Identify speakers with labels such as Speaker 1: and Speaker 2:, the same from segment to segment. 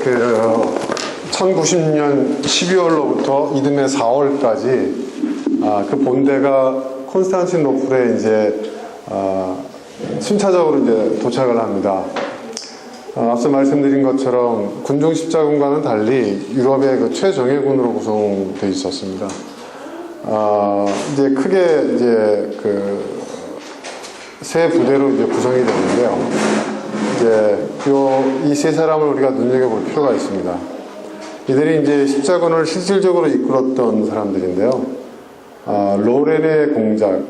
Speaker 1: 그 1090년 12월로부터 이듬해 4월까지 그 본대가 콘스탄티노플에 이제 순차적으로 이제 도착을 합니다. 앞서 말씀드린 것처럼 군중 십자군과는 달리 유럽의 그 최정예군으로 구성되어 있었습니다. 이제 크게 이제 그 세 부대로 이제 구성이 되는데요. 이제 이 세 사람을 우리가 눈여겨볼 필요가 있습니다. 이들이 이제 십자군을 실질적으로 이끌었던 사람들인데요. 로렌의 공작,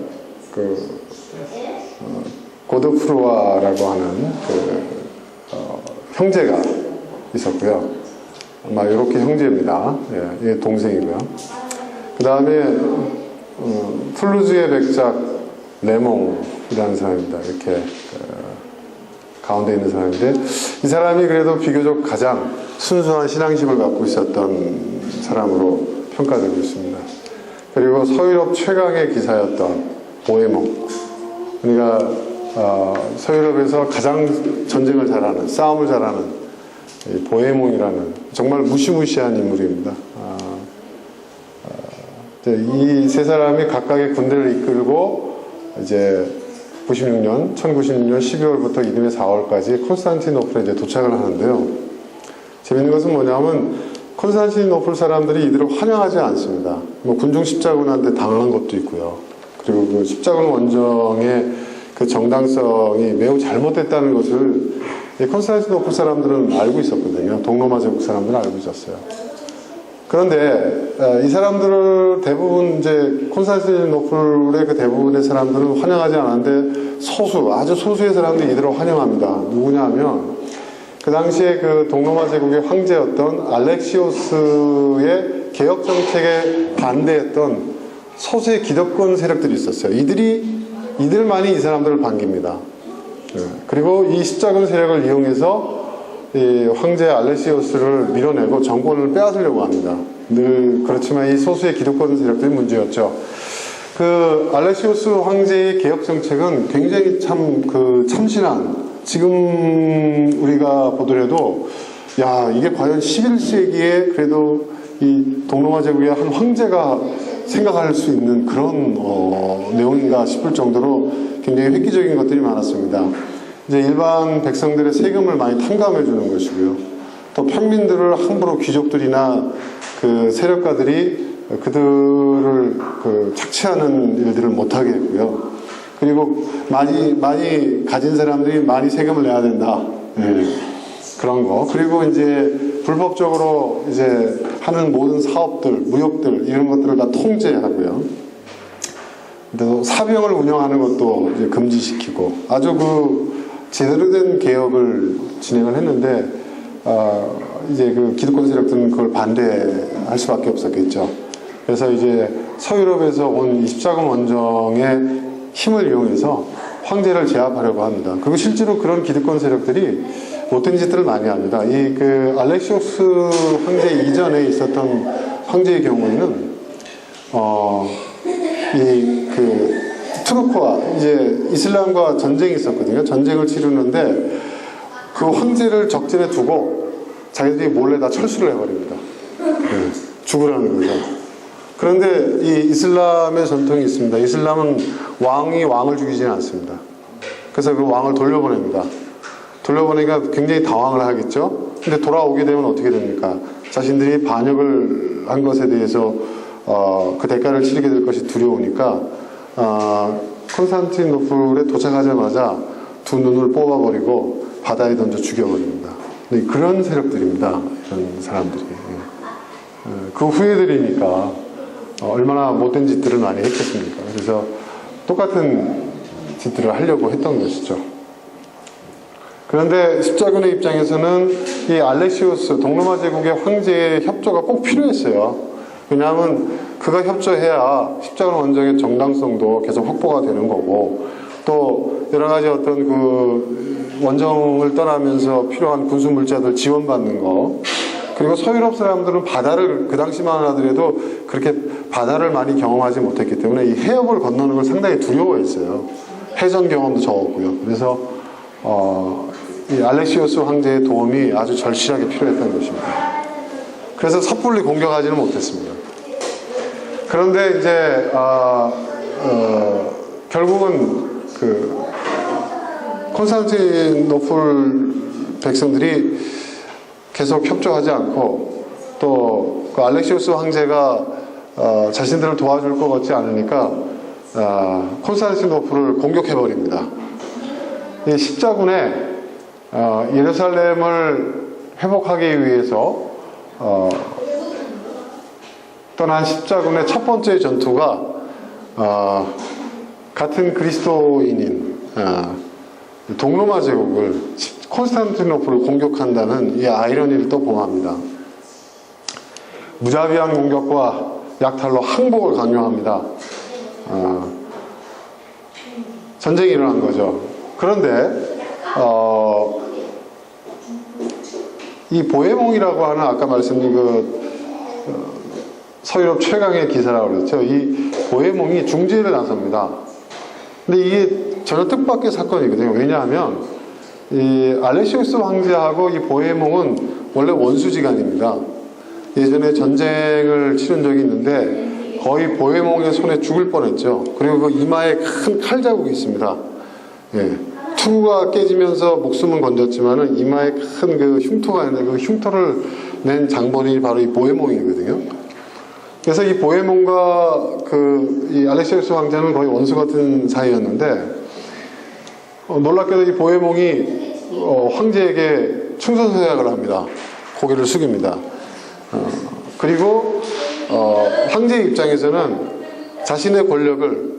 Speaker 1: 고드프루아라고 하는 형제가 있었고요. 아마 이렇게 형제입니다. 예, 이게 동생이고요. 그 다음에 툴루즈의 백작 레몽이라는 사람입니다. 이렇게 가운데 있는 사람인데, 이 사람이 그래도 비교적 가장 순수한 신앙심을 갖고 있었던 사람으로 평가되고 있습니다. 그리고 서유럽 최강의 기사였던 보헤몽, 그러니까 서유럽에서 가장 전쟁을 잘하는, 싸움을 잘하는 보헤몽이라는 정말 무시무시한 인물입니다. 이 세 사람이 각각의 군대를 이끌고 이제 1096년 12월부터 이듬해 4월까지 콘스탄티노플에 이제 도착을 하는데요. 재밌는 것은 뭐냐면 콘스탄티노플 사람들이 이들을 환영하지 않습니다. 뭐 군중 십자군한테 당한 것도 있고요. 그리고 그 십자군 원정의 그 정당성이 매우 잘못됐다는 것을 콘스탄티노플 사람들은 알고 있었거든요. 동로마 제국 사람들은 알고 있었어요. 그런데 이 사람들을 대부분 이제 콘스탄티노플의 그 대부분의 사람들은 환영하지 않았는데 아주 소수의 사람들이 이들을 환영합니다. 누구냐 하면 그 당시에 그 동로마 제국의 황제였던 알렉시오스의 개혁 정책에 반대했던 소수의 기득권 세력들이 있었어요. 이들만이 이 사람들을 반깁니다. 그리고 이 십자군 세력을 이용해서 이 황제 알렉시오스를 밀어내고 정권을 빼앗으려고 합니다. 늘 그렇지만 이 소수의 기득권 세력들이 문제였죠. 그 알렉시오스 황제의 개혁 정책은 굉장히 참신한, 지금 우리가 보더라도 이게 과연 11세기에 그래도 이 동로마 제국의 한 황제가 생각할 수 있는 그런 내용인가 싶을 정도로 굉장히 획기적인 것들이 많았습니다. 이제 일반 백성들의 세금을 많이 탕감해 주는 것이고요. 또 평민들을 함부로 귀족들이나 그 세력가들이 그들을 착취하는 일들을 못하게 했고요. 그리고 많이 가진 사람들이 많이 세금을 내야 된다. 그런 거. 그리고 이제 불법적으로 이제 하는 모든 사업들, 무역들 이런 것들을 다 통제하고요. 또 사병을 운영하는 것도 이제 금지시키고 아주 제대로 된 개혁을 진행을 했는데 이제 그 기득권 세력들은 그걸 반대할 수밖에 없었겠죠. 그래서 이제 서유럽에서 온 24금 원정의 힘을 이용해서 황제를 제압하려고 합니다. 그리고 실제로 그런 기득권 세력들이 못된 짓들을 많이 합니다. 이 알렉시오스 황제 이전에 있었던 황제의 경우에는 투르크와 이제 이슬람과 전쟁이 있었거든요. 전쟁을 치르는데 그 황제를 적진에 두고 자기들이 몰래 다 철수를 해버립니다. 죽으라는 거죠. 그런데 이 이슬람의 전통이 있습니다. 이슬람은 왕이 왕을 죽이지는 않습니다. 그래서 그 왕을 돌려보냅니다. 돌려보내니까 굉장히 당황을 하겠죠. 근데 돌아오게 되면 어떻게 됩니까? 자신들이 반역을 한 것에 대해서 그 대가를 치르게 될 것이 두려우니까 콘스탄티노플에 도착하자마자 두 눈을 뽑아버리고 바다에 던져 죽여버립니다. 그런 세력들입니다. 이런 사람들이. 그 후예들이니까 얼마나 못된 짓들을 많이 했겠습니까? 그래서 똑같은 짓들을 하려고 했던 것이죠. 그런데 십자군의 입장에서는 이 알렉시오스, 동로마 제국의 황제의 협조가 꼭 필요했어요. 왜냐하면 그가 협조해야 십자군 원정의 정당성도 계속 확보가 되는 거고, 또 여러 가지 어떤 원정을 떠나면서 필요한 군수 물자들 지원받는 거, 그리고 서유럽 사람들은 바다를 그 당시만 하더라도 그렇게 바다를 많이 경험하지 못했기 때문에 이 해협을 건너는 걸 상당히 두려워했어요. 해전 경험도 적었고요. 그래서 이 알렉시우스 황제의 도움이 아주 절실하게 필요했던 것입니다. 그래서 섣불리 공격하지는 못했습니다. 그런데 이제 결국은 그 콘스탄티노플 백성들이 계속 협조하지 않고 또 그 알렉시우스 황제가 자신들을 도와줄 것 같지 않으니까 콘스탄티노플을 공격해버립니다. 이 십자군에 예루살렘을 회복하기 위해서 떠난 십자군의 첫 번째 전투가 같은 그리스도인인 동로마 제국을 콘스탄티노플을 공격한다는 이 아이러니를 또 범합니다. 무자비한 공격과 약탈로 항복을 강요합니다. 전쟁이 일어난 거죠. 그런데 이 보헤몽이라고 하는 아까 말씀드린 서유럽 최강의 기사라고 그랬죠. 이 보헤몽이 중재를 나섭니다. 근데 이게 전혀 뜻밖의 사건이거든요. 왜냐하면 이 알렉시우스 황제하고 이 보헤몽은 원래 원수지간입니다. 예전에 전쟁을 치른 적이 있는데 거의 보헤몽의 손에 죽을 뻔했죠. 그리고 그 이마에 큰 칼 자국이 있습니다. 예. 투구가 깨지면서 목숨은 건졌지만은 이마에 큰 그 흉터가 있는데 그 흉터를 낸 장본인이 바로 이 보헤몽이거든요. 그래서 이 보헤몽과 이 알렉시우스 황제는 거의 원수 같은 사이였는데 놀랍게도 이 보헤몽이 황제에게 충성서약을 합니다. 고개를 숙입니다. 그리고 황제 입장에서는 자신의 권력을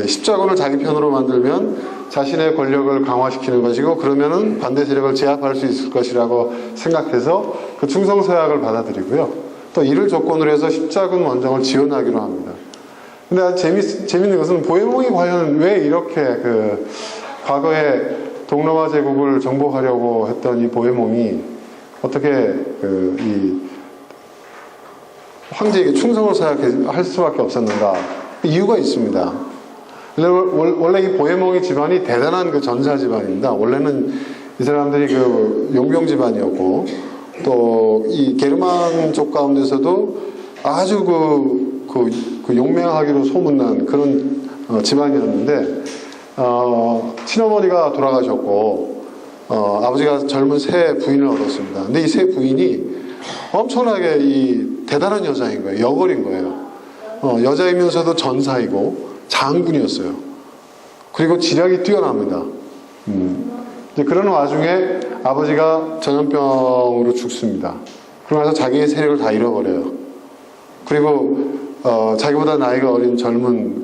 Speaker 1: 십자군을 자기 편으로 만들면 자신의 권력을 강화시키는 것이고 그러면은 반대 세력을 제압할 수 있을 것이라고 생각해서 그 충성서약을 받아들이고요. 또 이를 조건으로 해서 십자군 원정을 지원하기로 합니다. 근데 아주 재밌는 것은 보헤몽이 과연 왜 이렇게 과거에 동로마 제국을 정복하려고 했던 이 보헤몽이 어떻게 이 황제에게 충성을 서약할 수밖에 없었는가? 이유가 있습니다. 원래 이 보헤몽의 집안이 대단한 전사 집안입니다. 원래는 이 사람들이 용병 집안이었고 또 이 게르만 쪽 가운데서도 아주 용맹하기로 소문난 그런 집안이었는데 친어머니가 돌아가셨고 아버지가 젊은 새 부인을 얻었습니다. 근데 이 새 부인이 엄청나게 대단한 여자인 거예요. 여걸인 거예요. 여자이면서도 전사이고 장군이었어요. 그리고 지략이 뛰어납니다. 이제 그런 와중에 아버지가 전염병으로 죽습니다. 그러면서 자기의 세력을 다 잃어버려요. 그리고 자기보다 나이가 어린 젊은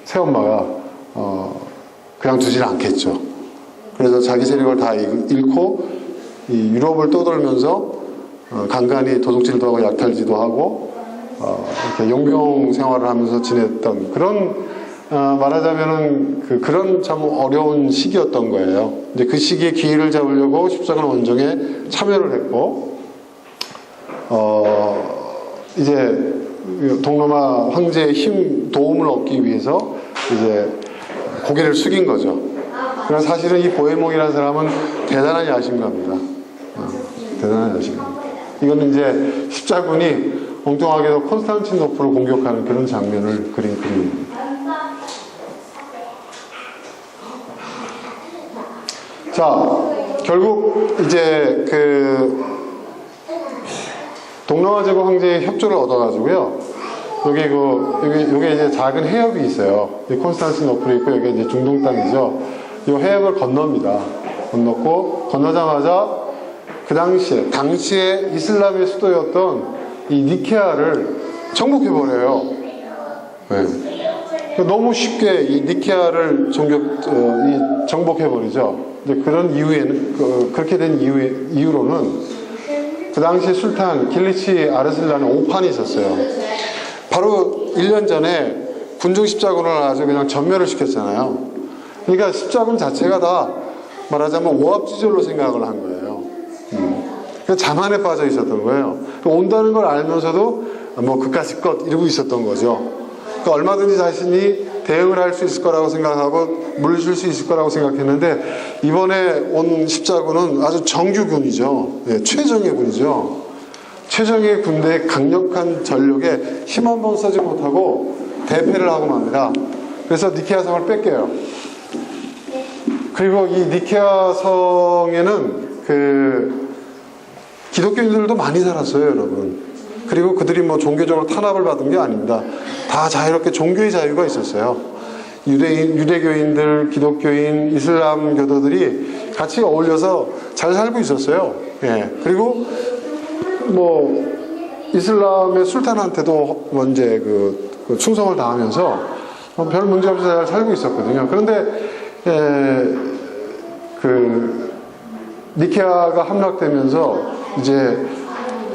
Speaker 1: 새엄마가 그냥 두질 않겠죠. 그래서 자기 세력을 다 잃고 이 유럽을 떠돌면서 간간히 도둑질도 하고 약탈지도 하고 이렇게 용병 생활을 하면서 지냈던 그런 말하자면은 그런 참 어려운 시기였던 거예요. 이제 그 시기에 기회를 잡으려고 십자군 원정에 참여를 했고 이제 동로마 황제의 도움을 얻기 위해서 이제 고개를 숙인 거죠. 그러나 사실은 이 보헤몽이라는 사람은 대단한 야심가입니다. 대단한 야심가. 이거는 이제 십자군이 엉뚱하게도 콘스탄티노플을 공격하는 그런 장면을 그린 그림입니다. 자, 결국 이제 동로마 제국 황제의 협조를 얻어가지고요. 여기 이제 작은 해협이 있어요. 콘스탄티노플이 있고 여기 이제 중동 땅이죠. 이 해협을 건넙니다. 건너자마자 그 당시에 이슬람의 수도였던 이 니케아를 정복해버려요. 네. 너무 쉽게 이 니케아를 정복해버리죠. 그런 이유에는, 그렇게 된 이유로는 그 당시 술탄 길리치 아르슬란의 5판이 있었어요. 바로 1년 전에 군중 십자군을 아주 그냥 전멸을 시켰잖아요. 그러니까 십자군 자체가 다 말하자면 오합지졸로 생각을 한 거예요. 그러니까 자만에 빠져 있었던 거예요. 온다는 걸 알면서도 뭐 그까짓 것 이러고 있었던 거죠. 그러니까 얼마든지 자신이 대응을 할 수 있을 거라고 생각하고 물리칠 수 있을 거라고 생각했는데 이번에 온 십자군은 아주 정규군이죠. 예, 최정예 군이죠. 최정예 군대의 강력한 전력에 힘 한 번 쓰지 못하고 대패를 하고 맙니다. 그래서 니케아 성을 뺏겨요. 그리고 이 니케아 성에는 기독교인들도 많이 살았어요, 여러분. 그리고 그들이 뭐 종교적으로 탄압을 받은 게 아닙니다. 다 자유롭게 종교의 자유가 있었어요. 유대교인들, 기독교인, 이슬람 교도들이 같이 어울려서 잘 살고 있었어요. 예. 그리고 뭐 이슬람의 술탄한테도 먼저 그 충성을 다하면서 별 문제 없이 잘 살고 있었거든요. 그런데 니케아가 함락되면서 이제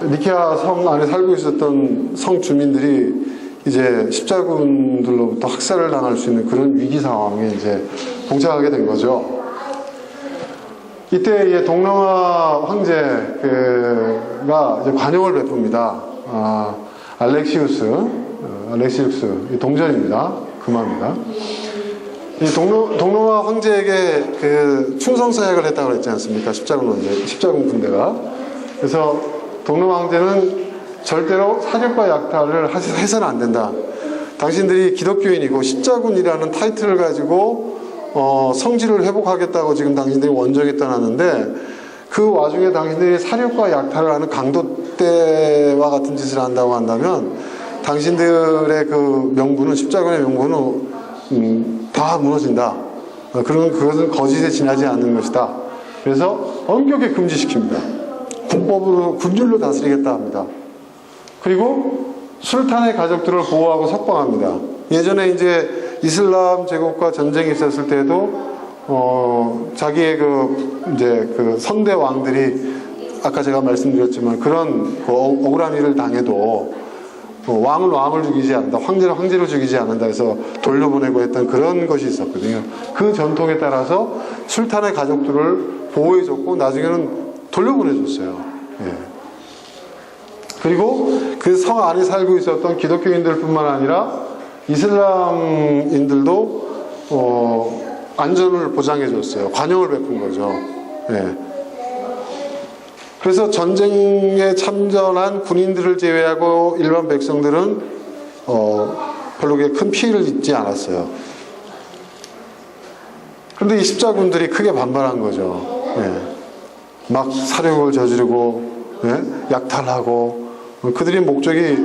Speaker 1: 니케아 성 안에 살고 있었던 성 주민들이 이제 십자군들로부터 학살을 당할 수 있는 그런 위기 상황에 이제 봉착하게 된 거죠. 이때 이제 동로마 황제가 이제 관용을 베풉니다. 알렉시우스, 동전입니다. 금화입니다. 이 동로마 황제에게 충성 사역을 했다고 그랬지 않습니까? 십자군 군대가. 그래서 동로마 황제는 절대로 사격과 약탈을 해서는 안 된다. 당신들이 기독교인이고 십자군이라는 타이틀을 가지고 성지를 회복하겠다고 지금 당신들이 원정에 떠났는데 그 와중에 당신들이 사력과 약탈을 하는 강도떼와 같은 짓을 한다고 한다면 당신들의 그 명분은, 십자군의 명분은 다 무너진다. 그러면 그것은 거짓에 지나지 않는 것이다. 그래서 엄격히 금지시킵니다. 군법으로, 군율로 다스리겠다 합니다. 그리고 술탄의 가족들을 보호하고 석방합니다. 예전에 이제 이슬람 제국과 전쟁이 있었을 때도 자기의 그 선대 왕들이 아까 제가 말씀드렸지만 그런 억울한 일을 당해도 왕을 죽이지 않는다, 황제를 황제로 죽이지 않는다 해서 돌려보내고 했던 그런 것이 있었거든요. 그 전통에 따라서 술탄의 가족들을 보호해줬고 나중에는 돌려보내줬어요. 예. 그리고 그 성 안에 살고 있었던 기독교인들뿐만 아니라 이슬람인들도 안전을 보장해줬어요. 관용을 베푼 거죠. 예. 그래서 전쟁에 참전한 군인들을 제외하고 일반 백성들은 별로 큰 피해를 입지 않았어요. 그런데 이 십자군들이 크게 반발한 거죠. 예. 막 사륙을 저지르고, 예? 약탈하고, 그들의 목적이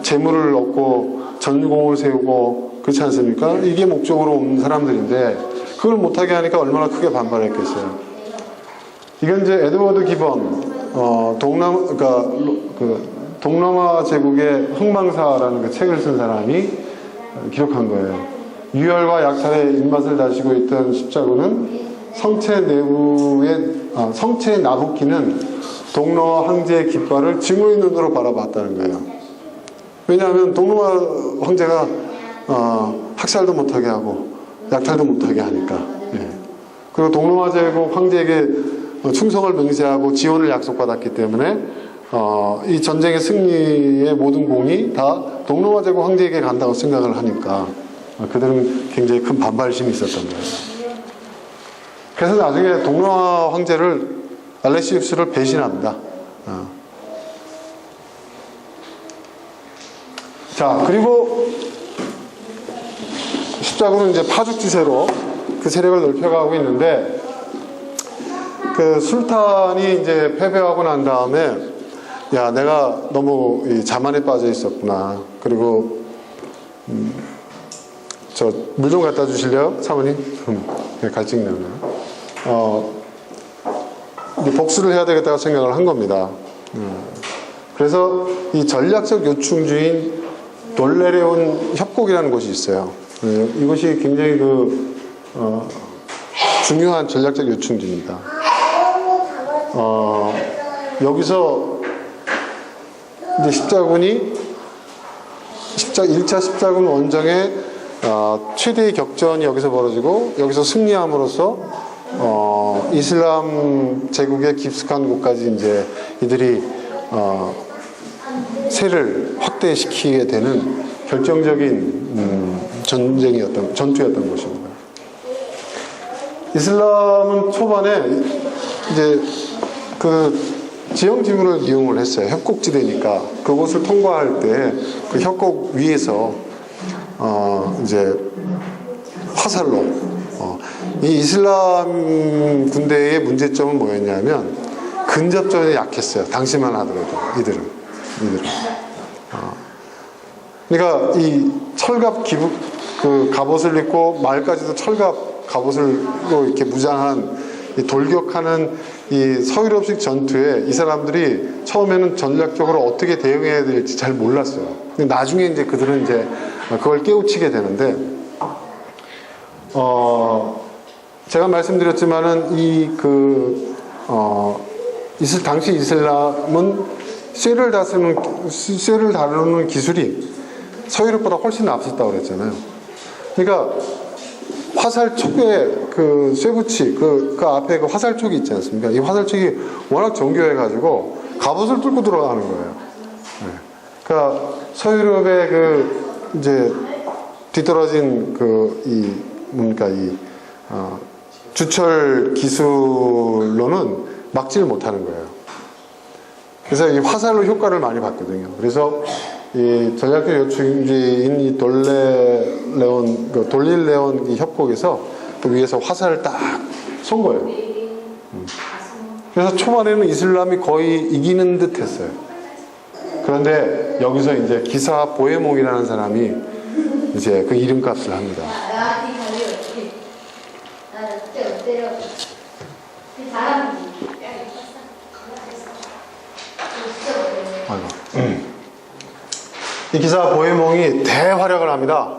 Speaker 1: 재물을 얻고 전공을 세우고 그렇지 않습니까? 이게 목적으로 온 사람들인데 그걸 못하게 하니까 얼마나 크게 반발했겠어요. 이건 이제 에드워드 기번, 동남아 제국의 흥망사라는 그 책을 쓴 사람이 기록한 거예요. 유혈과 약탈의 입맛을 다시고 있던 십자군은 성체 나부키는 동로마 황제의 깃발을 증오의 눈으로 바라봤다는 거예요. 왜냐하면 동로마 황제가 학살도 못하게 하고 약탈도 못하게 하니까. 예. 그리고 동로마 제국 황제에게 충성을 맹세하고 지원을 약속받았기 때문에 이 전쟁의 승리의 모든 공이 다 동로마 제국 황제에게 간다고 생각을 하니까 그들은 굉장히 큰 반발심이 있었던 거예요. 그래서 나중에 동로마 황제를 알렉시우스를 배신합니다. 자, 그리고 십자군은 이제 파죽지세로 그 세력을 넓혀가고 있는데 그 술탄이 이제 패배하고 난 다음에 야, 내가 너무 이 자만에 빠져 있었구나. 그리고 저 물 좀 갖다 주실래요, 사모님? 갈증 나네요. 복수를 해야 되겠다고 생각을 한 겁니다. 그래서 이 전략적 요충지인 돌레레온 협곡이라는 곳이 있어요. 이것이 굉장히 중요한 전략적 요충지입니다. 여기서 이제 십자군이 1차 십자군 원정의 최대의 격전이 여기서 벌어지고 여기서 승리함으로써 이슬람 제국의 깊숙한 곳까지 이제 이들이 세를 확대시키게 되는 결정적인 전투였던 것입니다. 이슬람은 초반에 이제 그 지형 지문을 이용을 했어요. 협곡지대니까 그곳을 통과할 때 그 협곡 위에서 이제 화살로 이 이슬람 군대의 문제점은 뭐였냐면 근접전에 약했어요. 당시만 하더라도 이들은. 그러니까 이 철갑 그 갑옷을 입고 말까지도 철갑 갑옷으로 이렇게 무장한 이 돌격하는 이 서유럽식 전투에 이 사람들이 처음에는 전략적으로 어떻게 대응해야 될지 잘 몰랐어요. 근데 나중에 이제 그들은 이제 그걸 깨우치게 되는데, 제가 말씀드렸지만은 당시 이슬람은 쇠를 다루는 기술이 서유럽보다 훨씬 앞섰다고 그랬잖아요. 그러니까 화살촉에 그 쇠붙이 그 앞에 그 화살촉이 있지 않습니까? 이 화살촉이 워낙 정교해가지고 갑옷을 뚫고 들어가는 거예요. 네. 그러니까 서유럽의 이제 뒤떨어진 주철 기술로는 막지를 못하는 거예요. 그래서 이 화살로 효과를 많이 봤거든요. 그래서 이 전략적 요충지인 이 돌릴레온 이 협곡에서 그 위에서 화살을 딱 쏜 거예요. 그래서 초반에는 이슬람이 거의 이기는 듯 했어요. 그런데 여기서 이제 기사 보헤몽이라는 사람이 이제 그 이름값을 합니다. 이 기사 보헤몽이 대활약을 합니다.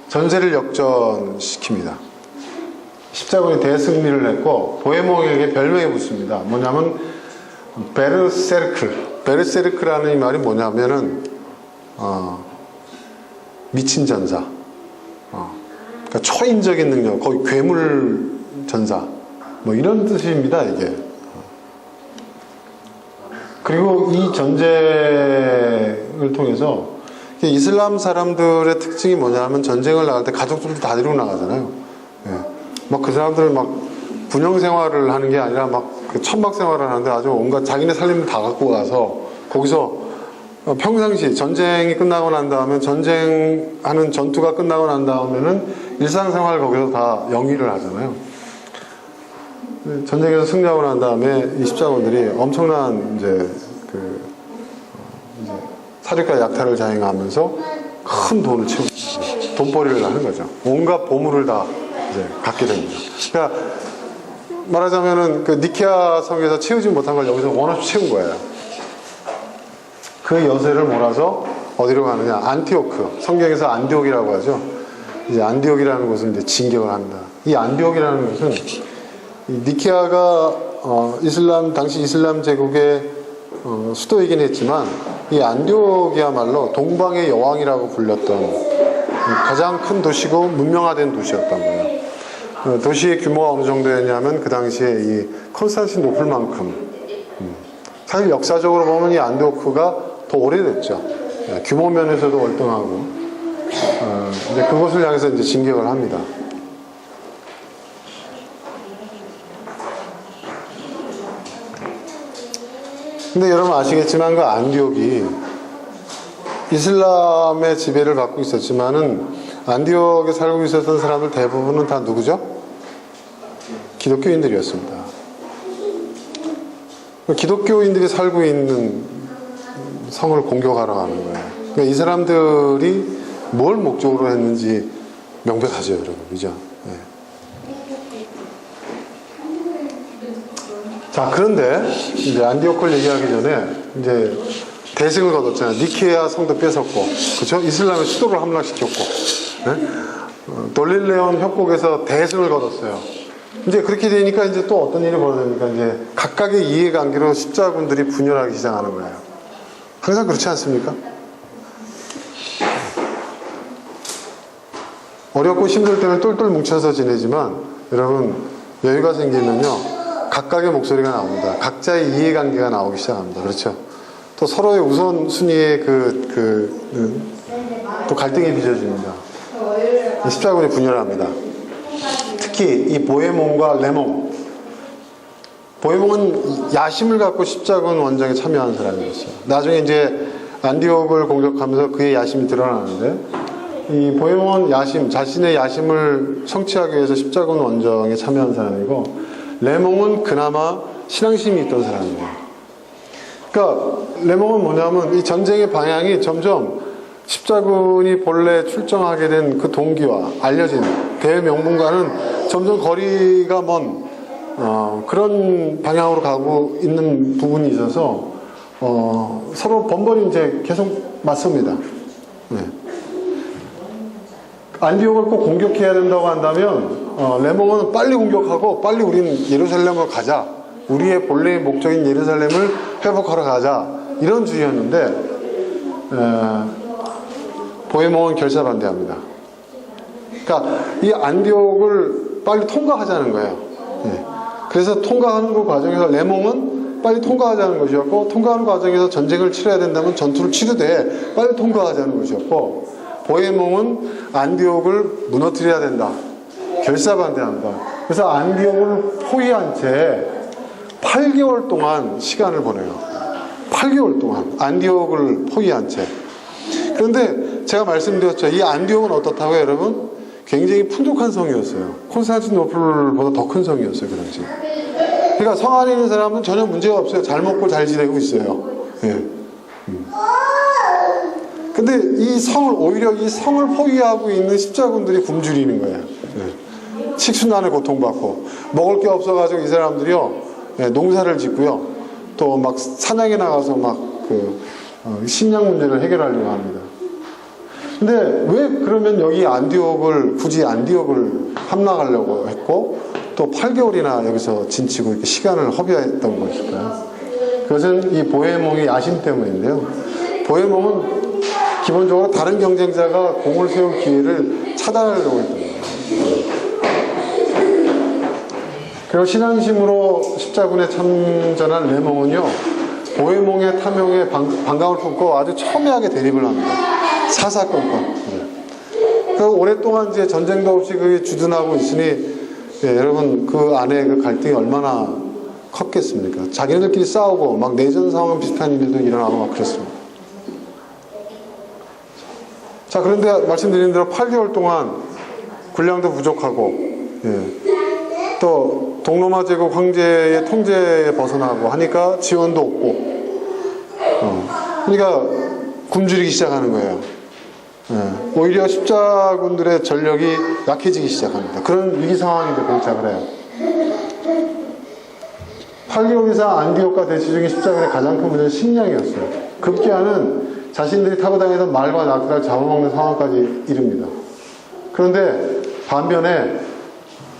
Speaker 1: 전세를 역전시킵니다. 십자군이 대승리를 했고 보헤몽에게 별명이 붙습니다. 뭐냐면 베르세르크라는 이 말이 뭐냐면은 미친 전사, 그러니까 초인적인 능력, 거의 괴물 전사, 뭐 이런 뜻입니다. 이게. 그리고 이 전쟁을 통해서 이슬람 사람들의 특징이 뭐냐면 전쟁을 나갈 때 가족들도 다 데리고 나가잖아요. 예. 막 그 사람들 막 군영 생활을 하는 게 아니라 막 그 천막 생활을 하는데 아주 온갖 자기네 살림을 다 갖고 가서 거기서 평상시 전쟁이 끝나고 난 다음에 전투가 끝나고 난 다음에는 일상생활 거기서 다 영위를 하잖아요. 전쟁에서 승리하고 난 다음에 이 십자군들이 엄청난 이제 사륙과 약탈을 자행하면서 큰 돈을 돈벌이를 하는 거죠. 온갖 보물을 다 이제 갖게 됩니다. 그러니까 말하자면은 그 니케아 성에서 채우지 못한 걸 여기서 원없이 채운 거예요. 그 여세를 몰아서 어디로 가느냐? 안티오크. 성경에서 안디옥이라고 하죠. 이제 안디옥이라는 곳을 이제 진격을 합니다. 이 안디옥이라는 곳은 니케아가 당시 이슬람 제국의 수도이긴 했지만 이 안디옥이야말로 동방의 여왕이라고 불렸던 가장 큰 도시고 문명화된 도시였던 거예요. 도시의 규모가 어느 정도였냐면 그 당시에 이 콘스탄티노플만큼 사실 역사적으로 보면 이 안디오크가 더 오래됐죠. 규모 면에서도 월등하고 이제 그곳을 향해서 이제 진격을 합니다. 근데 여러분 아시겠지만 그 안디옥이 이슬람의 지배를 받고 있었지만은 안디옥에 살고 있었던 사람들 대부분은 다 누구죠? 기독교인들이었습니다. 기독교인들이 살고 있는 성을 공격하러 가는 거예요. 그러니까 이 사람들이 뭘 목적으로 했는지 명백하죠, 여러분. 그죠? 네. 자, 그런데 이제 안디옥을 얘기하기 전에 이제 대승을 거뒀잖아요. 니케아 성도 뺏었고, 그렇죠? 이슬람의 수도를 함락시켰고, 네? 돌릴레온 협곡에서 대승을 거뒀어요. 이제 그렇게 되니까 이제 또 어떤 일이 벌어집니까? 이제 각각의 이해관계로 십자군들이 분열하기 시작하는 거예요. 항상 그렇지 않습니까? 어렵고 힘들 때는 똘똘 뭉쳐서 지내지만 여러분 여유가 생기면요 각각의 목소리가 나옵니다. 각자의 이해관계가 나오기 시작합니다. 그렇죠? 또 서로의 우선순위에 또 갈등이 빚어집니다. 십자군이 분열합니다. 특히 이 보헤몬과 레몽. 보헤몬은 야심을 갖고 십자군 원정에 참여한 사람이었어요. 나중에 이제 안디옥을 공격하면서 그의 야심이 드러나는데, 이 보헤몬은 야심, 자신의 야심을 성취하기 위해서 십자군 원정에 참여한 사람이고, 레몽은 그나마 신앙심이 있던 사람이에요. 그러니까 레몽은 뭐냐면 이 전쟁의 방향이 점점 십자군이 본래 출정하게 된 그 동기와 알려진 대명분과는 점점 거리가 먼 그런 방향으로 가고 있는 부분이 있어서 서로 번번이 이제 계속 맞섭니다. 네. 안디옥을 꼭 공격해야 된다고 한다면 레몽은 빨리 공격하고 빨리 우리는 예루살렘으로 가자. 우리의 본래의 목적인 예루살렘을 회복하러 가자. 이런 주의였는데 보헤몽은 결사반대합니다. 그러니까 이 안디옥을 빨리 통과하자는 거예요. 네. 그래서 통과하는 그 과정에서 레몽은 빨리 통과하자는 것이었고, 통과하는 과정에서 전쟁을 치러야 된다면 전투를 치르되 빨리 통과하자는 것이었고, 보헤몽은 안디옥을 무너뜨려야 된다. 결사반대한다. 그래서 안디옥을 포위한 채 8개월 동안 시간을 보내요. 8개월 동안 안디옥을 포위한 채. 그런데 제가 말씀드렸죠. 이 안디옥은 어떻다고요, 여러분? 굉장히 풍족한 성이었어요. 콘스탄티노플보다 더 큰 성이었어요, 그 당시. 그러니까 성 안에 있는 사람은 전혀 문제가 없어요. 잘 먹고 잘 지내고 있어요. 예. 근데 이 성을, 오히려 이 성을 포위하고 있는 십자군들이 굶주리는 거예요. 예. 식순환을 고통받고, 먹을 게 없어가지고 이 사람들이요, 예, 농사를 짓고요, 또 막 사냥에 나가서 막 식량 문제를 해결하려고 합니다. 근데 왜 그러면 여기 안디옥을, 굳이 안디옥을 함락하려고 했고, 또 8개월이나 여기서 진치고 이렇게 시간을 허비했던 것일까요? 그것은 이 보헤몽의 야심 때문인데요. 보헤몽은 기본적으로 다른 경쟁자가 공을 세울 기회를 차단하려고 했던 거예요. 그리고 신앙심으로 십자군에 참전한 레몽은요, 보헤몽의 탐욕에 반감을 품고 아주 첨예하게 대립을 합니다. 사사건건. 그 오랫동안 이제 전쟁도 없이 그게 주둔하고 있으니, 예, 여러분 그 안에 그 갈등이 얼마나 컸겠습니까? 자기네들끼리 싸우고 막 내전 상황 비슷한 일도 일어나고 막 그랬습니다. 자, 그런데 말씀드린 대로 8개월 동안 군량도 부족하고, 예, 또 동로마 제국 황제의 통제에 벗어나고 하니까 지원도 없고, 그러니까 굶주리기 시작하는 거예요. 예, 오히려 십자군들의 전력이 약해지기 시작합니다. 그런 위기 상황인데 봉착을 해요. 8개월 이상 안디옥과 대치 중인 십자군의 가장 큰 문제는 식량이었어요. 급기야는 자신들이 타고 다니던 말과 낙타를 잡아먹는 상황까지 이릅니다. 그런데 반면에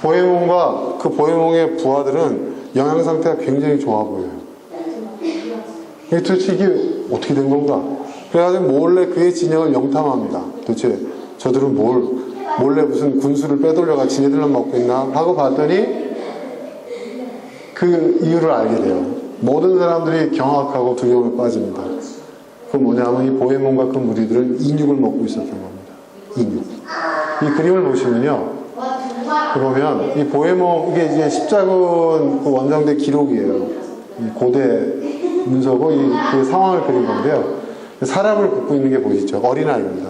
Speaker 1: 보헤몽과 그 보헤몽의 부하들은 영양 상태가 굉장히 좋아 보여요. 도대체 이게 어떻게 된 건가? 그래가지고 몰래 그의 진영을 영탐합니다. 도대체 저들은 몰래 무슨 군수를 빼돌려가 지네들만 먹고 있나 하고 봤더니 그 이유를 알게 돼요. 모든 사람들이 경악하고 두려움에 빠집니다. 그건 뭐냐면 이 보헤몽과 그 무리들은 인육을 먹고 있었던 겁니다. 인육. 이 그림을 보시면요, 그러면 이 보헤몽, 이게 이제 십자군 그 원정대 기록이에요. 이 고대 문서고 그 상황을 그린 건데요. 사람을 굽고 있는 게 보이시죠? 어린아이입니다.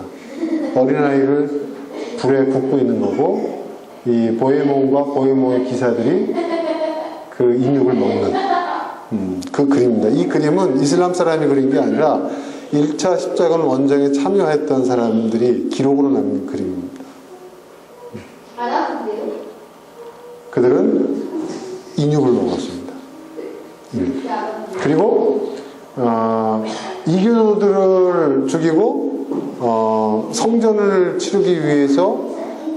Speaker 1: 어린아이를 불에 굽고 있는 거고, 이 보헤몽과 보헤몽의 기사들이 그 인육을 먹는 그 그림입니다. 이 그림은 이슬람 사람이 그린 게 아니라 1차 십자군 원정에 참여했던 사람들이 기록으로 남긴 그림입니다. 그들은 인육을 먹었습니다. 그리고 이교도들을 죽이고 성전을 치르기 위해서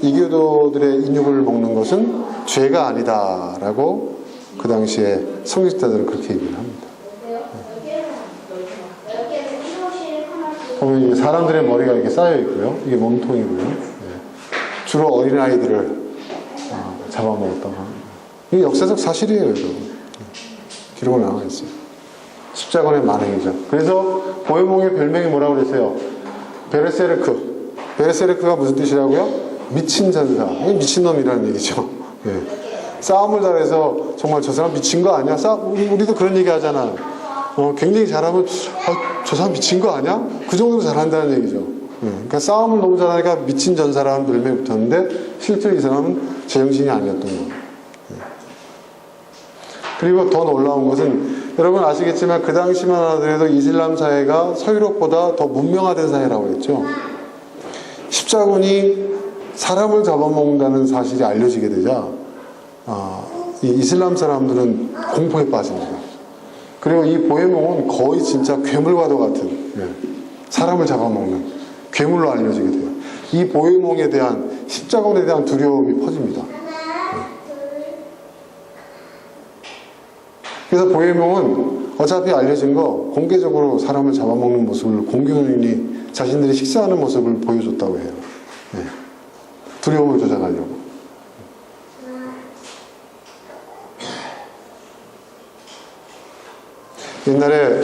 Speaker 1: 이교도들의 인육을 먹는 것은 죄가 아니다라고 그 당시에 성직자들은 그렇게 얘기를 합니다. 보면 사람들의 머리가 이렇게 쌓여 있고요. 이게 몸통이고요. 주로 어린아이들을 잡아먹었다고 합니다. 이게 역사적 사실이에요, 여러분. 기록으로 나와 있어요. 십자군의 만행이죠. 그래서 보헤몽의 별명이 뭐라고 그랬어요? 베르세르크. 베르세르크가 무슨 뜻이라고요? 미친 전사, 미친놈이라는 얘기죠. 예. 싸움을 잘해서 정말 저 사람 미친 거 아니야? 우리도 그런 얘기 하잖아. 굉장히 잘하면 저 사람 미친 거 아니야? 그 정도로 잘한다는 얘기죠. 예. 그러니까 싸움을 너무 잘하니까 미친 전사라는 별명이 붙었는데 실제로 이 사람은 제정신이 아니었던 거예요. 예. 그리고 더 놀라운 것은 여러분 아시겠지만 그 당시만 하더라도 이슬람 사회가 서유럽보다 더 문명화된 사회라고 했죠. 십자군이 사람을 잡아먹는다는 사실이 알려지게 되자 이 이슬람 사람들은 공포에 빠집니다. 그리고 이 보헤몽은 거의 진짜 괴물과도 같은 사람을 잡아먹는 괴물로 알려지게 돼요. 이 보헤몽에 대한 십자군에 대한 두려움이 퍼집니다. 그래서 보헤몽은 어차피 알려진 거 공개적으로 사람을 잡아먹는 모습을 공공연히 자신들이 식사하는 모습을 보여줬다고 해요. 네. 두려움을 조장하려고. 옛날에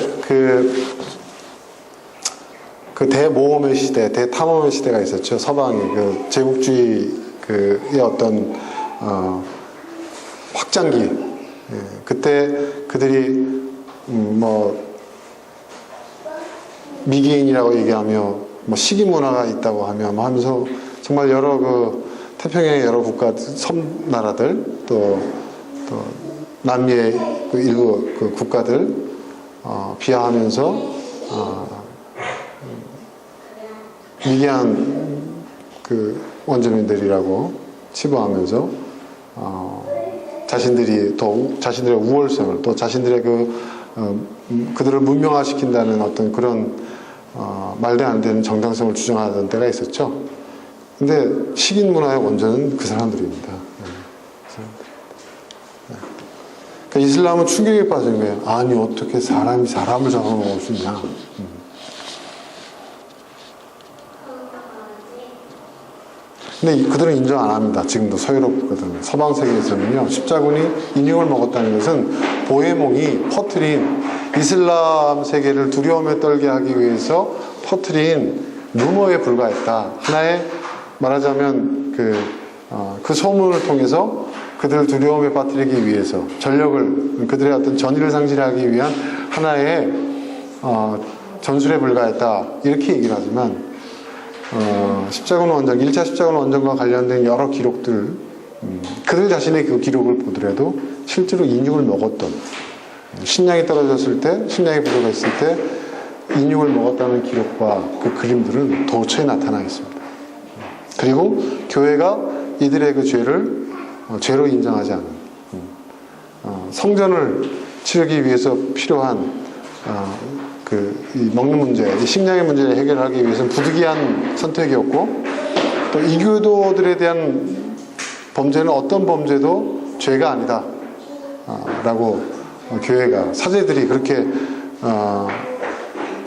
Speaker 1: 그 대모험의 시대, 대탐험의 시대가 있었죠. 서방이 그 제국주의의 어떤 확장기. 예, 그때 그들이 미개인이라고 얘기하며 시기 문화가 있다고 하면서 정말 여러 태평양의 여러 국가 섬나라들 또 남미의 일부 국가들 비하하면서 미개한 원주민들이라고 치부하면서 자신들의 우월성을 또 자신들의 그들을 문명화시킨다는 어떤 그런 말도 안 되는 정당성을 주장하던 때가 있었죠. 근데 식인 문화의 원조는 그 사람들입니다. 그러니까 이슬람은 충격에 빠진 거예요. 아니 어떻게 사람이 사람을 잡아먹을 수 있냐. 근데 그들은 인정 안 합니다. 지금도 서유럽 국가들은. 서방 세계에서는요, 십자군이 인육을 먹었다는 것은 보헤몽이 퍼뜨린 이슬람 세계를 두려움에 떨게 하기 위해서 퍼뜨린 루머에 불과했다. 하나의 말하자면 그 소문을 통해서 그들을 두려움에 빠뜨리기 위해서 그들의 어떤 전의를 상실하기 위한 하나의 전술에 불과했다. 이렇게 얘기를 하지만 1차 십자군 원전과 관련된 여러 기록들, 그들 자신의 그 기록을 보더라도 실제로 인육을 먹었던, 식량이 떨어졌을 때, 식량이 부족했을 때 인육을 먹었다는 기록과 그 그림들은 도처에 나타나 있습니다. 그리고 교회가 이들의 그 죄를 죄로 인정하지 않은, 성전을 치르기 위해서 필요한 이 먹는 문제, 이 식량의 문제를 해결하기 위해서는 부득이한 선택이었고, 또 이교도들에 대한 범죄는 어떤 범죄도 죄가 아니다 라고 교회가, 사제들이 그렇게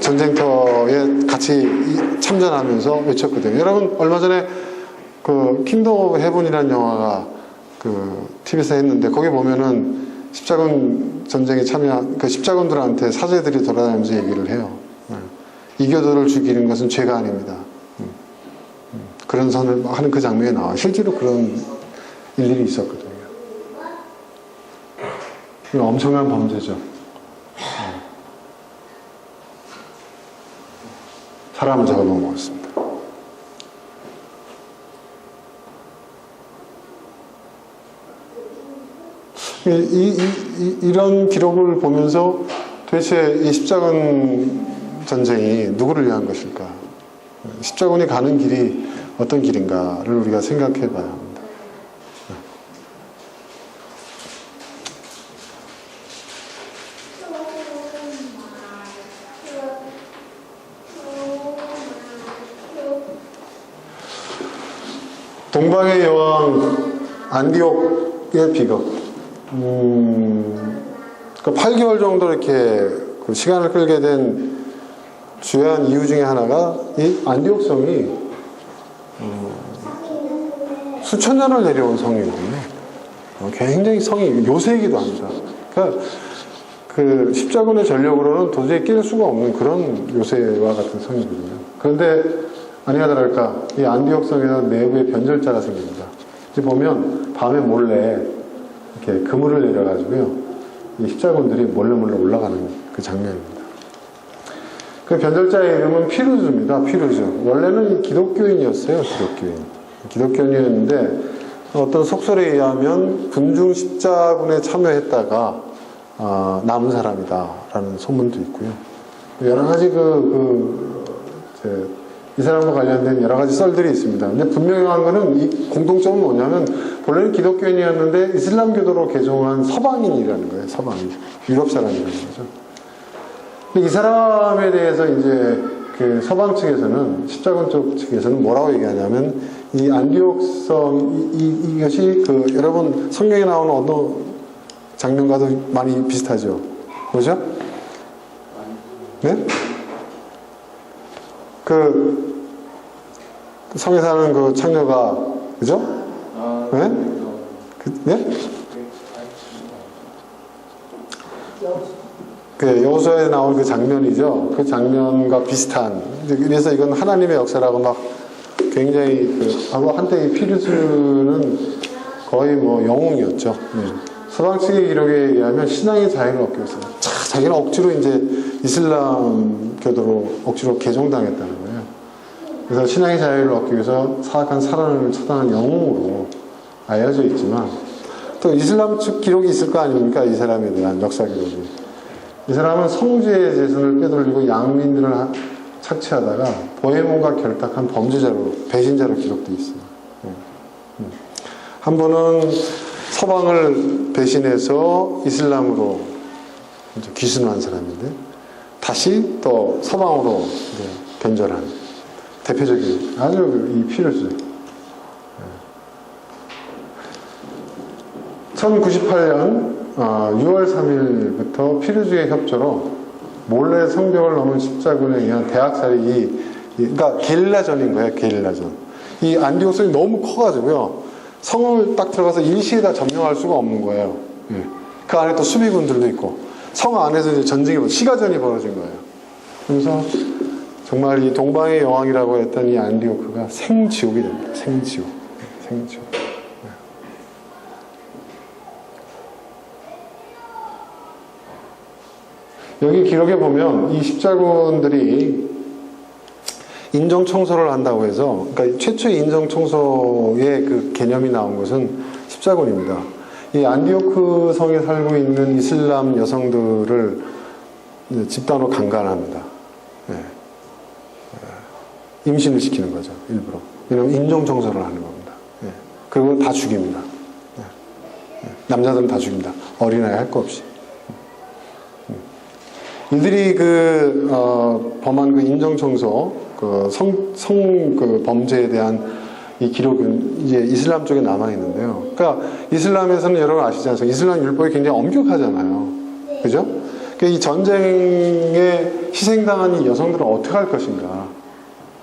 Speaker 1: 전쟁터에 같이 참전하면서 외쳤거든요. 여러분 얼마 전에 그 킹덤 오브 헤븐이라는 영화가 TV에서 했는데, 거기 보면은 십자군 전쟁에 참여한 십자군들한테 사제들이 돌아다니면서 얘기를 해요. 이교도를 죽이는 것은 죄가 아닙니다. 그런 선을 하는 그 장면에 나와. 실제로 그런 일들이 있었거든요. 엄청난 범죄죠. 사람을 잡아먹었습니다. 이런 기록을 보면서 도대체 이 십자군 전쟁이 누구를 위한 것일까? 십자군이 가는 길이 어떤 길인가를 우리가 생각해 봐야 합니다. 동방의 여왕 안디옥의 비극. 8개월 정도 이렇게 시간을 끌게 된 주요한 이유 중에 하나가 이 안디옥 성이 수천 년을 내려온 성이거든요. 굉장히 성이 요새이기도 합니다. 그러니까 그 십자군의 전력으로는 도저히 깰 수가 없는 그런 요새와 같은 성이거든요. 그런데 아니나 다를까 이 안디옥성에서 내부에 변절자가 생깁니다. 이제 보면 밤에 몰래 이렇게 그물을 내려가지고요, 이 십자군들이 몰래 올라가는 그 장면입니다. 그 변절자의 이름은 피루즈입니다. 피루즈. 원래는 기독교인이었어요. 기독교인이었는데 어떤 속설에 의하면 군중 십자군에 참여했다가 남은 사람이다라는 소문도 있고요. 여러 가지 이 사람과 관련된 여러 가지 썰들이 있습니다. 근데 분명한 거는 이 공통점은 뭐냐면 본래는 기독교인이었는데 이슬람교도로 개종한 서방인이라는 거예요. 서방인. 유럽 사람이라는 거죠. 근데 이 사람에 대해서 이제 그 서방 측에서는, 십자군 쪽 측에서는 뭐라고 얘기하냐면 이 안디옥성, 이것이 여러분 성경에 나오는 어느 장면과도 많이 비슷하죠. 뭐죠? 네? 성에 사는 그 창녀가, 그죠? 네? 네? 여호수아에 나온 그 장면이죠. 그 장면과 비슷한. 그래서 이건 하나님의 역사라고 막 굉장히 바로 한때 이 피루스는 거의 뭐 영웅이었죠. 네. 서방 측의 기록에 의하면 신앙의 자유를 얻기 위해서 자기는 억지로 이제 이슬람 교도로 억지로 개종당했다는 거예요. 그래서 신앙의 자유를 얻기 위해서 사악한 살인을 처단한 영웅으로 알려져 있지만, 또 이슬람 측 기록이 있을 거 아닙니까? 이 사람에 대한 역사 기록이. 이 사람은 성주의 재산을 빼돌리고 양민들을 착취하다가 보헤몬과 결탁한 범죄자로, 배신자로 기록되어 있어요. 한 번은 서방을 배신해서 이슬람으로 이제 귀순한 사람인데, 다시 또 서방으로 이제 변절한 대표적인 아주 이 피루즈. 1098년 6월 3일부터 피루즈의 협조로 몰래 성벽을 넘은 십자군에 의한 대학살이, 그러니까 게릴라전인 거예요. 게릴라전. 이 안디옥성이 너무 커가지고요, 성을 딱 들어가서 일시에 다 점령할 수가 없는 거예요. 그 안에 또 수비군들도 있고, 성 안에서 이제 전쟁이, 시가전이 벌어진 거예요. 그래서 정말 이 동방의 여왕이라고 했던 이 안디오크가 생지옥이 됩니다. 생지옥. 여기 기록에 보면 이 십자군들이 인정 청소를 한다고 해서, 그러니까 최초의 인정 청소의 그 개념이 나온 것은 십자군입니다. 이 안디오크 성에 살고 있는 이슬람 여성들을 집단으로 강간합니다. 네. 임신을 시키는 거죠, 일부러. 왜냐하면 인정 청소를 하는 겁니다. 네. 그리고 다 죽입니다. 네. 남자들은 다 죽입니다. 어린아이 할 거 없이. 이들이 범한 그 인정청소, 그 범죄에 대한 이 기록은 이제 이슬람 쪽에 남아있는데요. 그러니까 이슬람에서는 여러분 아시지 않습니까? 이슬람 율법이 굉장히 엄격하잖아요. 그죠? 그러니까 이 전쟁에 희생당한 이 여성들은 어떻게 할 것인가?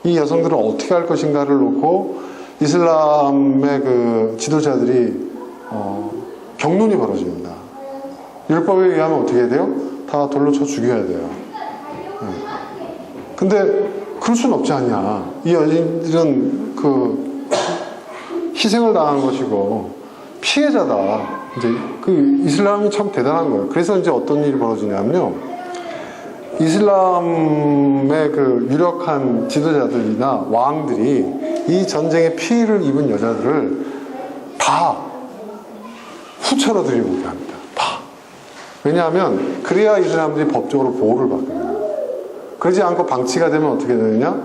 Speaker 1: 이 여성들은 어떻게 할 것인가를 놓고 이슬람의 그 지도자들이, 경론이 벌어집니다. 율법에 의하면 어떻게 해야 돼요? 다 돌로 쳐 죽여야 돼요. 근데 그럴 수는 없지 않냐. 이 여인들은 희생을 당한 것이고 피해자다. 이제 이슬람이 참 대단한 거예요. 그래서 이제 어떤 일이 벌어지냐면요, 이슬람의 유력한 지도자들이나 왕들이 이 전쟁에 피해를 입은 여자들을 다 후처로 들이오게 합니다. 왜냐하면 그래야 이 사람들이 법적으로 보호를 받거든요. 그러지 않고 방치가 되면 어떻게 되느냐?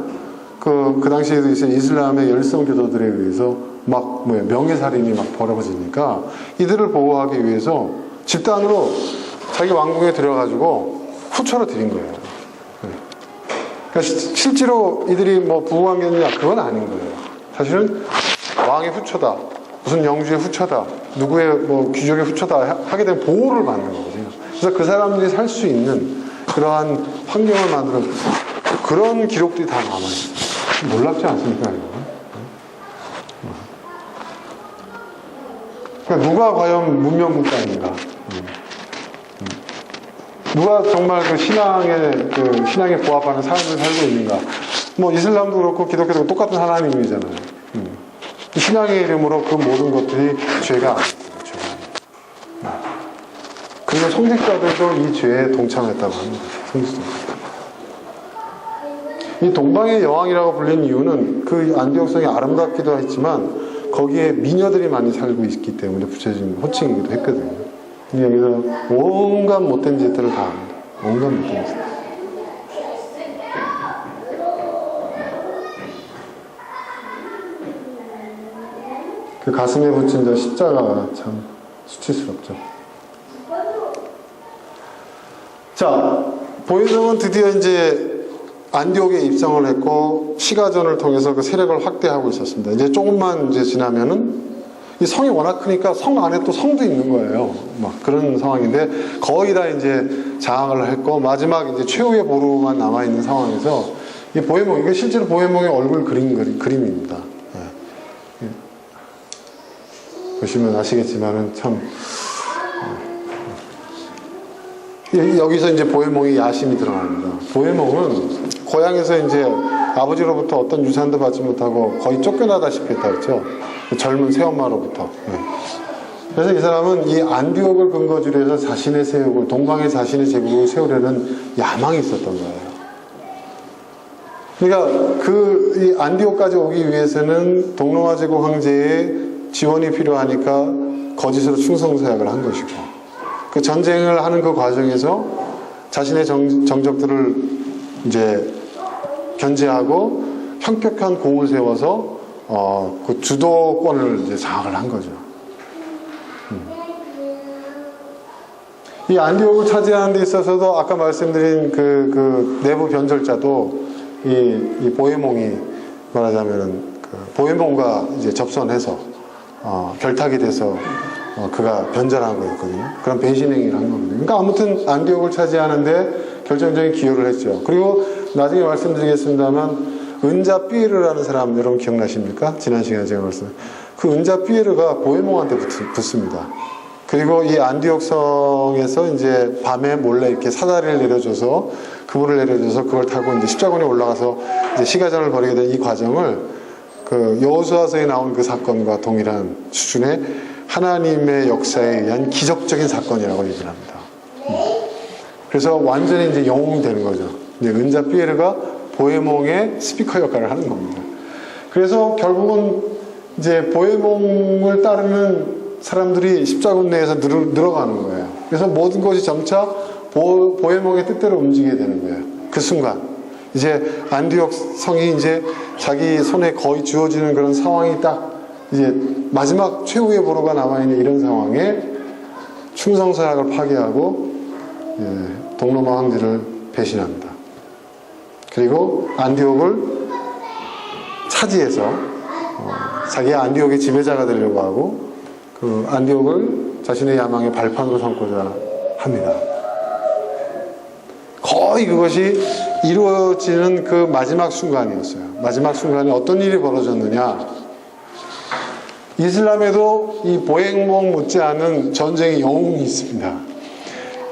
Speaker 1: 그 당시에도 이슬람의 열성 교도들에 의해서 명예살인이 벌어지니까 이들을 보호하기 위해서 집단으로 자기 왕궁에 들어가지고 후처로 들인 거예요. 그러니까 실제로 이들이 부부관계느냐? 그건 아닌 거예요. 사실은 왕의 후처다, 무슨 영주의 후처다, 누구의 귀족의 후처다 하게 되면 보호를 받는 거거든요. 그래서 그 사람들이 살 수 있는 그러한 환경을 만들어, 그런 기록들이 다 남아있어요. 놀랍지 않습니까, 이거? 그러니까 누가 과연 문명국가인가? 누가 정말 신앙에 부합하는 삶을 살고 있는가? 뭐 이슬람도 그렇고 기독교도 똑같은 하나님이잖아요. 신앙의 이름으로 그 모든 것들이 죄가 아니에요. 그리고 성직자들도 이 죄에 동참했다고 합니다. 성직자들. 이 동방의 여왕이라고 불린 이유는 그 안디옥성이 아름답기도 했지만 거기에 미녀들이 많이 살고 있기 때문에 붙여진 호칭이기도 했거든요. 근데 여기서 온갖 못된 짓들을 다 합니다. 온갖 못된 짓. 그 가슴에 붙인 저 십자가가 참 수치스럽죠. 자, 보혜성은 드디어 이제 안디옥에 입성을 했고 시가전을 통해서 그 세력을 확대하고 있었습니다. 이제 조금만 이제 지나면은 이 성이 워낙 크니까 성 안에 또 성도 있는 거예요. 막 그런 상황인데 거의 다 이제 장악을 했고 마지막 이제 최후의 보루만 남아 있는 상황에서 이 보혜몽, 이게 실제로 보혜몽의 얼굴 그림입니다. 예. 보시면 아시겠지만은 참 여기서 이제 보혜몽의 야심이 드러납니다. 보혜몽은 고향에서 이제 아버지로부터 어떤 유산도 받지 못하고 거의 쫓겨나다시피 했다 그랬죠. 젊은 새엄마로부터. 그래서 이 사람은 이 안디옥을 근거지로 해서 자신의 세력을, 동방에 자신의 제국을 세우려는 야망이 있었던 거예요. 그러니까 이 안디옥까지 오기 위해서는 동로마 제국 황제의 지원이 필요하니까 거짓으로 충성서약을 한 것이고, 그 전쟁을 하는 그 과정에서 자신의 정적들을 이제 견제하고 현격한 공을 세워서 그 주도권을 이제 장악을 한 거죠. 이 안디옥을 차지하는 데 있어서도 아까 말씀드린 그 내부 변절자도 이 보혜몽이 말하자면은 그 보혜몽과 이제 접선해서 결탁이 돼서 그가 변절한 거였거든요. 그런 배신 행위를 한 거거든요. 그러니까 아무튼 안디옥을 차지하는데 결정적인 기여를 했죠. 그리고 나중에 말씀드리겠습니다만 은자 삐에르라는 사람 여러분 기억나십니까? 지난 시간에 제가 그 은자 삐에르가 보혜몽한테 붙습니다. 그리고 이 안디옥성에서 이제 밤에 몰래 이렇게 사다리를 내려줘서 그물을 내려줘서 그걸 타고 이제 십자군에 올라가서 이제 시가전을 벌이게 된 이 과정을 그 여호수아서에 나온 그 사건과 동일한 수준의 하나님의 역사에 의한 기적적인 사건이라고 얘기를 합니다. 그래서 완전히 이제 영웅이 되는 거죠. 이제 은자 삐에르가 보혜몽의 스피커 역할을 하는 겁니다. 그래서 결국은 이제 보혜몽을 따르는 사람들이 십자군 내에서 늘어가는 거예요. 그래서 모든 것이 점차 보혜몽의 뜻대로 움직이게 되는 거예요. 그 순간 이제 안디옥 성이 이제 자기 손에 거의 쥐어지는 그런 상황이 딱 이제 마지막 최후의 보루가 남아있는 이런 상황에 충성서약을 파기하고 동로마 황제를 배신합니다. 그리고 안디옥을 차지해서 자기가 안디옥의 지배자가 되려고 하고 그 안디옥을 자신의 야망의 발판으로 삼고자 합니다. 거의 그것이 이루어지는 그 마지막 순간이었어요. 마지막 순간에 어떤 일이 벌어졌느냐, 이슬람에도 이 보혜몽 못지않은 전쟁의 영웅이 있습니다.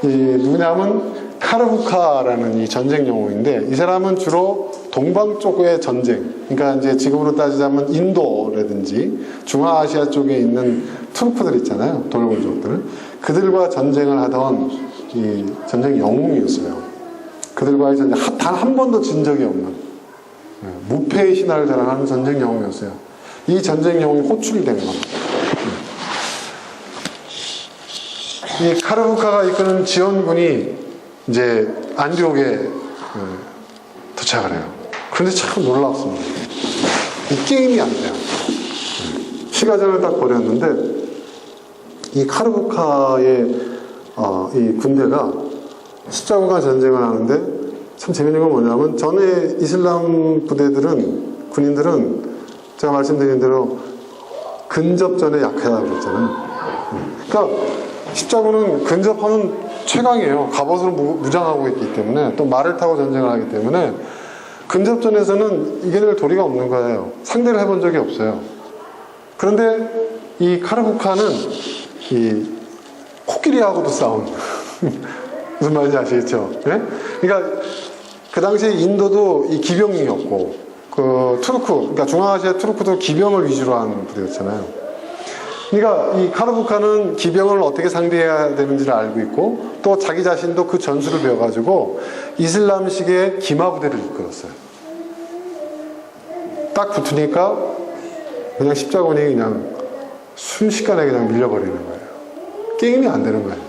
Speaker 1: 누구냐면 카르부카라는 이 전쟁 영웅인데, 이 사람은 주로 동방 쪽의 전쟁, 그러니까 이제 지금으로 따지자면 인도라든지 중앙아시아 쪽에 있는 투르크들 있잖아요, 돌고족들, 그들과 전쟁을 하던 이 전쟁 영웅이었어요. 그들과의 전쟁 단 한 번도 진 적이 없는 무패의 신화를 자랑하는 전쟁 영웅이었어요. 이 전쟁 영웅이 호출이 된 겁니다. 이 카르부카가 이끄는 지원군이 이제 안디옥에 도착을 해요. 그런데 참 놀랍습니다. 이 게임이 안 돼요. 시가전을 딱 벌였는데 이 카르부카의 이 군대가 십자군과 전쟁을 하는데 참 재밌는 건 뭐냐면 전에 이슬람 부대들은, 군인들은 제가 말씀드린 대로 근접전에 약하다고 그랬잖아요. 그러니까 십자군은 근접하는 최강이에요. 갑옷으로 무장하고 있기 때문에, 또 말을 타고 전쟁을 하기 때문에 근접전에서는 이겨낼 도리가 없는 거예요. 상대를 해본 적이 없어요. 그런데 이 카르부카는 이 코끼리하고도 싸운 무슨 말인지 아시겠죠? 네? 그러니까 그 당시에 인도도 이 기병이었고, 그 투르크, 그러니까 중앙아시아 투르크도 기병을 위주로 한 부대였잖아요. 그러니까 이 카르부카는 기병을 어떻게 상대해야 되는지를 알고 있고, 또 자기 자신도 그 전술을 배워가지고 이슬람식의 기마 부대를 이끌었어요. 딱 붙으니까 그냥 십자군이 그냥 순식간에 그냥 밀려버리는 거예요. 게임이 안 되는 거예요.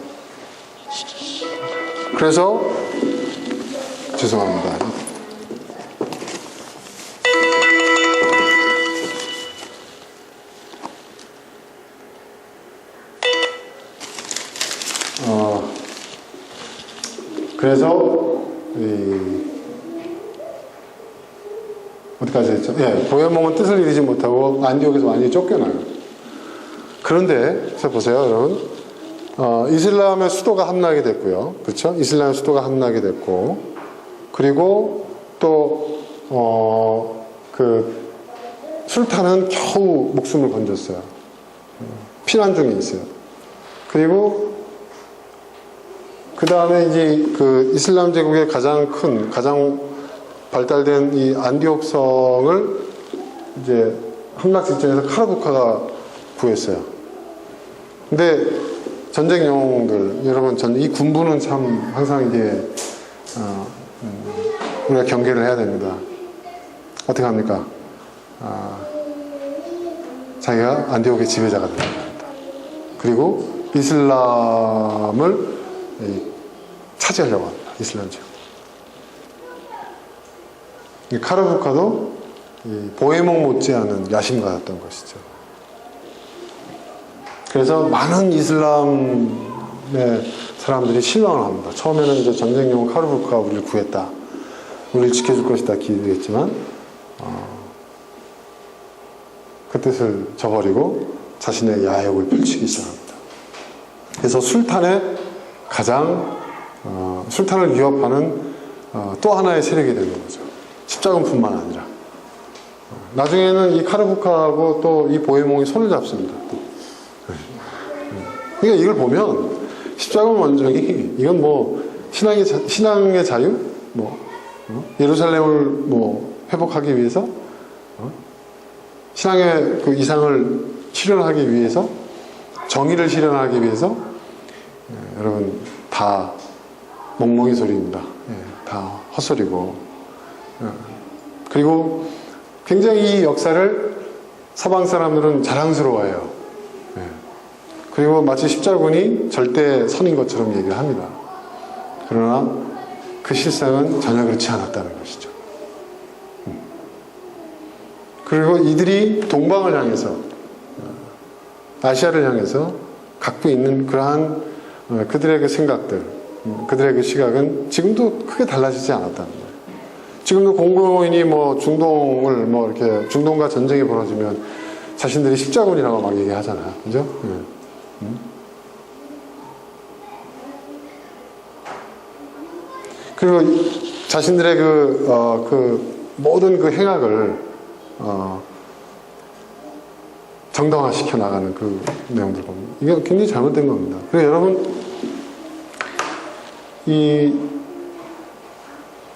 Speaker 1: 그래서 죄송합니다. 그래서 어디까지 했죠? 예, 보헤몽은 뜻을 이루지 못하고 안디옥에서 완전히 쫓겨나요. 그런데 자 보세요, 여러분. 이슬람의 수도가 함락이 됐고요. 그렇죠? 이슬람의 수도가 함락이 됐고, 그리고 또 그 술탄은 겨우 목숨을 건졌어요. 피난 중에 있어요. 그리고 그 다음에 이제 그 이슬람 제국의 가장 발달된 이 안디옥성을 이제 함락 직전에서 카르부카가 구했어요. 근데 전쟁 영웅들, 여러분, 이 군부는 참 항상 이게 우리가 경계를 해야 됩니다. 어떻게 합니까? 자기가 안디옥의 지배자가 됩니다. 그리고 이슬람을 차지하려고 합니다. 이슬람 제국. 카르부카도 보헤몽 못지않은 야심가였던 것이죠. 그래서 많은 이슬람의 사람들이 실망을 합니다. 처음에는 이제 전쟁 영웅 카르부카가 우리를 구했다, 우리를 지켜줄 것이다 기대했지만 그 뜻을 저버리고 자신의 야욕을 펼치기 시작합니다. 그래서 술탄의 술탄을 위협하는 또 하나의 세력이 되는 거죠. 십자군뿐만 아니라. 나중에는 이 카르부카하고 또 이 보헤몽이 손을 잡습니다. 그러니까 이걸 보면 십자군 원정이 이건 뭐 신앙의 자유, 예루살렘을 회복하기 위해서, 신앙의 그 이상을 실현하기 위해서, 정의를 실현하기 위해서, 여러분 다 멍멍이 소리입니다. 다 헛소리고. 그리고 굉장히 이 역사를 서방 사람들은 자랑스러워해요. 그리고 마치 십자군이 절대 선인 것처럼 얘기를 합니다. 그러나 그 실상은 전혀 그렇지 않았다는 것이죠. 그리고 이들이 동방을 향해서, 아시아를 향해서 갖고 있는 그러한 그들의 그 생각들, 그들의 그 시각은 지금도 크게 달라지지 않았다는 거예요. 지금도 공고인이 중동을 이렇게 중동과 전쟁이 벌어지면 자신들이 십자군이라고 막 얘기하잖아요. 그죠? 그리고 자신들의 그 모든 그 행악을 정당화시켜 나가는 그 내용들 보면 이게 굉장히 잘못된 겁니다. 그리고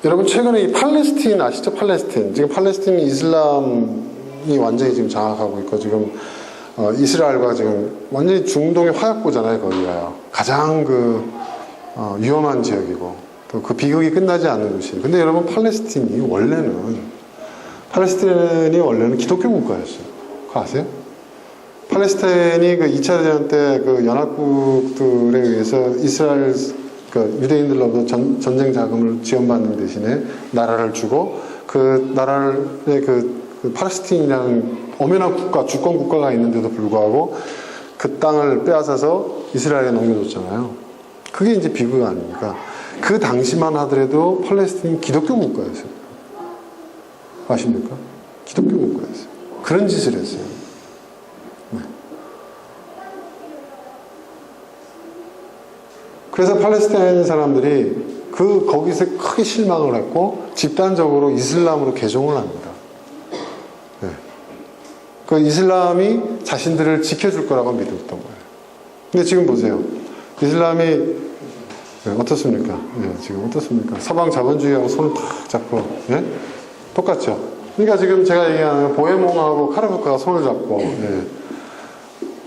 Speaker 1: 여러분 최근에 이 팔레스틴 아시죠? 팔레스틴. 지금 팔레스틴 이슬람이 완전히 지금 장악하고 있고, 지금 이스라엘과 지금 완전히 중동의 화약고잖아요. 거기가요. 가장 위험한 지역이고, 또 그 비극이 끝나지 않는 곳이에요. 근데 여러분 팔레스틴이 원래는 기독교 국가였어요. 그거 아세요? 팔레스타인이 그 2차 대전 때 그 연합국들에 의해서 이스라엘 유대인들로부터 전쟁 자금을 지원받는 대신에 나라를 주고, 그 나라의 그 팔레스틴이라는 엄연한 국가, 주권 국가가 있는데도 불구하고 그 땅을 빼앗아서 이스라엘에 넘겨줬잖아요. 그게 이제 비극 아닙니까? 그 당시만 하더라도 팔레스틴이 기독교 국가였어요. 아십니까? 기독교 국가였어요. 그런 짓을 했어요. 네. 그래서 팔레스타인 사람들이 거기서 크게 실망을 했고 집단적으로 이슬람으로 개종을 합니다. 네. 그 이슬람이 자신들을 지켜줄 거라고 믿었던 거예요. 근데 지금 보세요. 이슬람이 네, 어떻습니까? 네, 지금 어떻습니까? 서방 자본주의하고 손을 탁 잡고, 네? 똑같죠? 그러니까 지금 제가 얘기하는 보헤몽하고 카르프카가 손을 잡고, 네.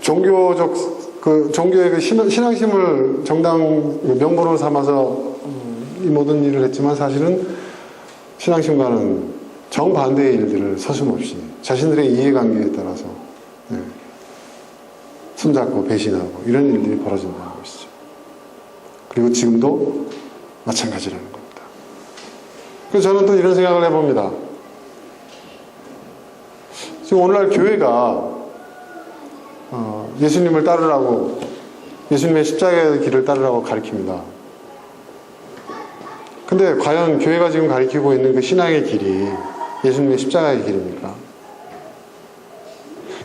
Speaker 1: 종교의 그 신앙심을 정당 명분으로 삼아서 이 모든 일을 했지만 사실은 신앙심과는 정반대의 일들을 서슴없이 자신들의 이해관계에 따라서 네. 손잡고 배신하고 이런 일들이 벌어진다는 것이죠. 그리고 지금도 마찬가지라는 겁니다. 그래서 저는 또 이런 생각을 해봅니다. 지금 오늘날 교회가 예수님을 따르라고, 예수님의 십자가의 길을 따르라고 가르칩니다. 근데 과연 교회가 지금 가르치고 있는 그 신앙의 길이 예수님의 십자가의 길입니까?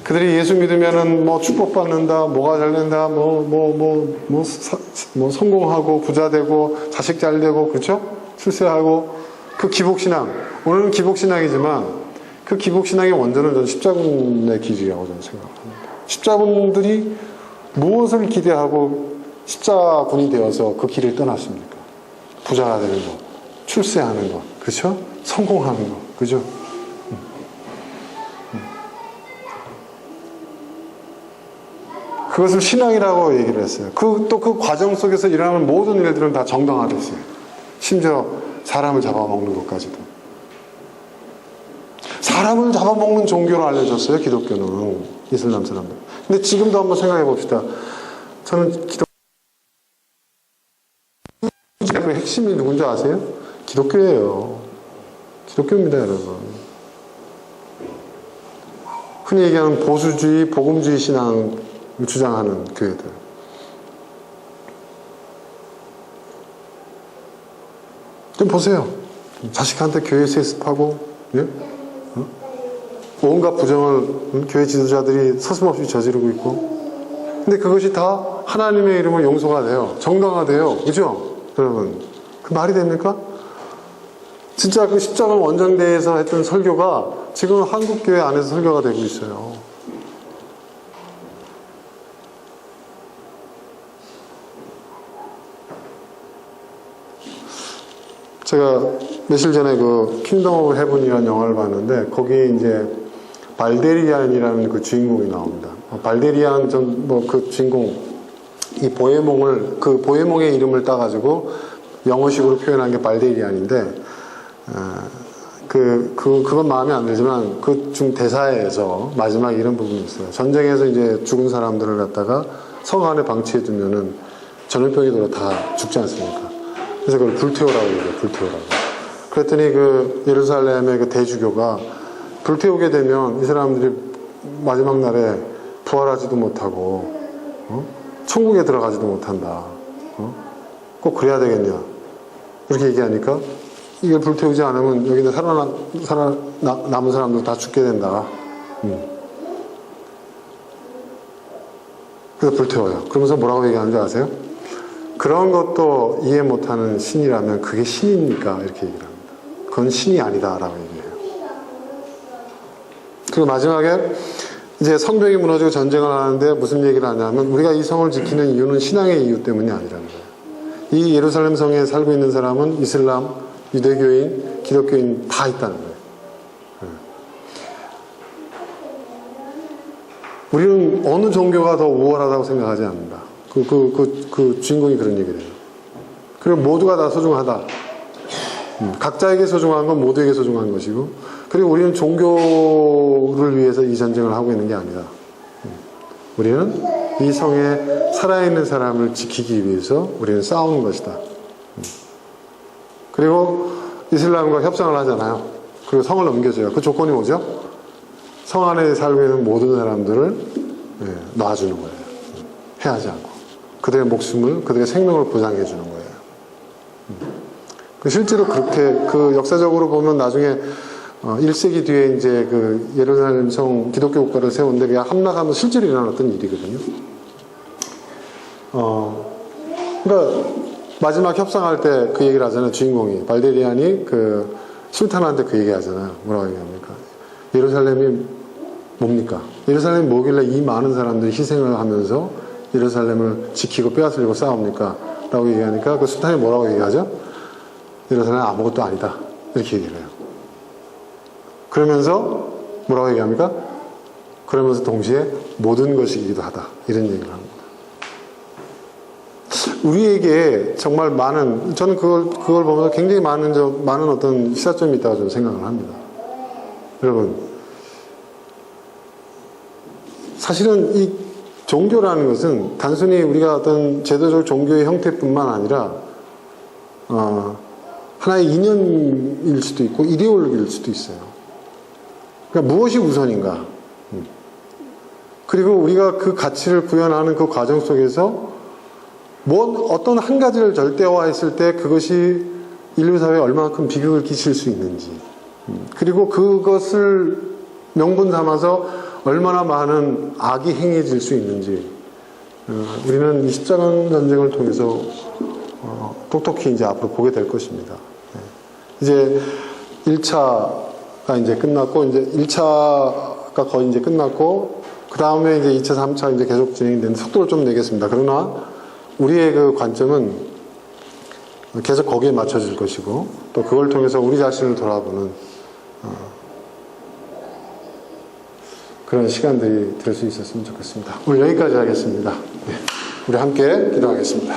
Speaker 1: 그들이 예수 믿으면은 뭐 축복받는다, 뭐가 잘 된다, 성공하고, 부자 되고, 자식 잘 되고, 그렇죠? 출세하고, 그 기복신앙. 오늘은 기복신앙이지만, 그 기복신앙의 원조는 저는 십자군의 길이라고 저는 생각합니다. 십자군들이 무엇을 기대하고 십자군이 되어서 그 길을 떠났습니까? 부자가 되는 것, 출세하는 것, 그렇죠? 성공하는 것, 그죠? 그것을 신앙이라고 얘기를 했어요. 또 그 과정 속에서 일어나는 모든 일들은 다 정당화됐어요. 심지어 사람을 잡아먹는 것까지도. 사람을 잡아먹는 종교로 알려졌어요, 기독교는. 이슬람 사람들. 근데 지금도 한번 생각해 봅시다. 저는 기독교의 핵심이 누군지 아세요? 기독교예요. 기독교입니다, 여러분. 흔히 얘기하는 보수주의, 복음주의 신앙을 주장하는 교회들. 좀 보세요. 자식한테 교회 세습하고, 예? 온갖 부정을 교회 지도자들이 서슴없이 저지르고 있고, 근데 그것이 다 하나님의 이름으로 용서가 돼요. 정당화돼요. 그죠? 여러분, 그 말이 됩니까? 진짜 그 십자가 원정대에서 했던 설교가 지금 한국교회 안에서 설교가 되고 있어요. 제가 며칠 전에 그 킹덤 오브 헤븐이라는 영화를 봤는데 거기에 이제 발데리안이라는 그 주인공이 나옵니다. 발데리안 그 주인공 이 보헤몽을 그 보헤몽의 이름을 따가지고 영어식으로 표현한 게 발데리안인데 그건 마음에 안 들지만 그 중 대사에서 마지막 이런 부분이 있어요. 전쟁에서 이제 죽은 사람들을 갖다가 성 안에 방치해 두면은 전염병이 돌아 다 죽지 않습니까? 그래서 그걸 불태우라고 얘기해요. 불태우라고. 그랬더니 그 예루살렘의 그 대주교가 불태우게 되면 이 사람들이 마지막 날에 부활하지도 못하고 천국에 들어가지도 못한다. 꼭 그래야 되겠냐. 그렇게 얘기하니까 이걸 불태우지 않으면 여기는 살아남은 사람들 다 죽게 된다. 그래서 불태워요. 그러면서 뭐라고 얘기하는지 아세요? 그런 것도 이해 못하는 신이라면 그게 신입니까? 이렇게 얘기를 합니다. 그건 신이 아니다라고 얘기해요. 그리고 마지막에 이제 성벽이 무너지고 전쟁을 하는데 무슨 얘기를 하냐면 우리가 이 성을 지키는 이유는 신앙의 이유 때문이 아니라는 거예요. 이 예루살렘 성에 살고 있는 사람은 이슬람, 유대교인, 기독교인 다 있다는 거예요. 우리는 어느 종교가 더 우월하다고 생각하지 않는다. 그 주인공이 그런 얘기를 해요. 그리고 모두가 다 소중하다. 각자에게 소중한 건 모두에게 소중한 것이고, 그리고 우리는 종교를 위해서 이 전쟁을 하고 있는 게 아니다. 우리는 이 성에 살아있는 사람을 지키기 위해서 우리는 싸우는 것이다. 그리고 이슬람과 협상을 하잖아요. 그리고 성을 넘겨줘요. 그 조건이 뭐죠? 성 안에 살고 있는 모든 사람들을 놔주는 거예요. 해하지 않고. 그들의 목숨을, 그들의 생명을 보장해 주는 거예요. 실제로 그렇게, 역사적으로 보면 나중에 1세기 뒤에 이제 그 예루살렘 성 기독교 국가를 세웠는데 그냥 함락하면 실제로 일어났던 일이거든요. 그러니까 마지막 협상할 때 그 얘기를 하잖아요. 주인공이. 발데리안이 그 술탄한테 그 얘기 하잖아요. 뭐라고 얘기합니까? 예루살렘이 뭡니까? 예루살렘이 뭐길래 이 많은 사람들이 희생을 하면서 예루살렘을 지키고 빼앗으려고 싸웁니까? 라고 얘기하니까 그 술탄이 뭐라고 얘기하죠? 이러서는 아무것도 아니다. 이렇게 얘기를 해요. 그러면서 뭐라고 얘기합니까? 그러면서 동시에 모든 것이기도 하다. 이런 얘기를 합니다. 우리에게 정말 많은, 저는 그걸 보면서 굉장히 많은 어떤 시사점이 있다고 저는 생각을 합니다. 여러분, 사실은 이 종교라는 것은 단순히 우리가 어떤 제도적 종교의 형태뿐만 아니라, 하나의 이념일 수도 있고, 이데올로기일 수도 있어요. 그러니까 무엇이 우선인가? 그리고 우리가 그 가치를 구현하는 그 과정 속에서 어떤 한 가지를 절대화했을 때 그것이 인류 사회에 얼마만큼 비극을 끼칠 수 있는지, 그리고 그것을 명분 삼아서 얼마나 많은 악이 행해질 수 있는지, 우리는 이 십자가 전쟁을 통해서 똑똑히 이제 앞으로 보게 될 것입니다. 이제 1차가 이제 끝났고, 이제 1차가 거의 이제 끝났고, 그 다음에 이제 2차, 3차 이제 계속 진행되는데 속도를 좀 내겠습니다. 그러나 우리의 그 관점은 계속 거기에 맞춰질 것이고, 또 그걸 통해서 우리 자신을 돌아보는 그런 시간들이 될 수 있었으면 좋겠습니다. 오늘 여기까지 하겠습니다. 우리 함께 기도하겠습니다.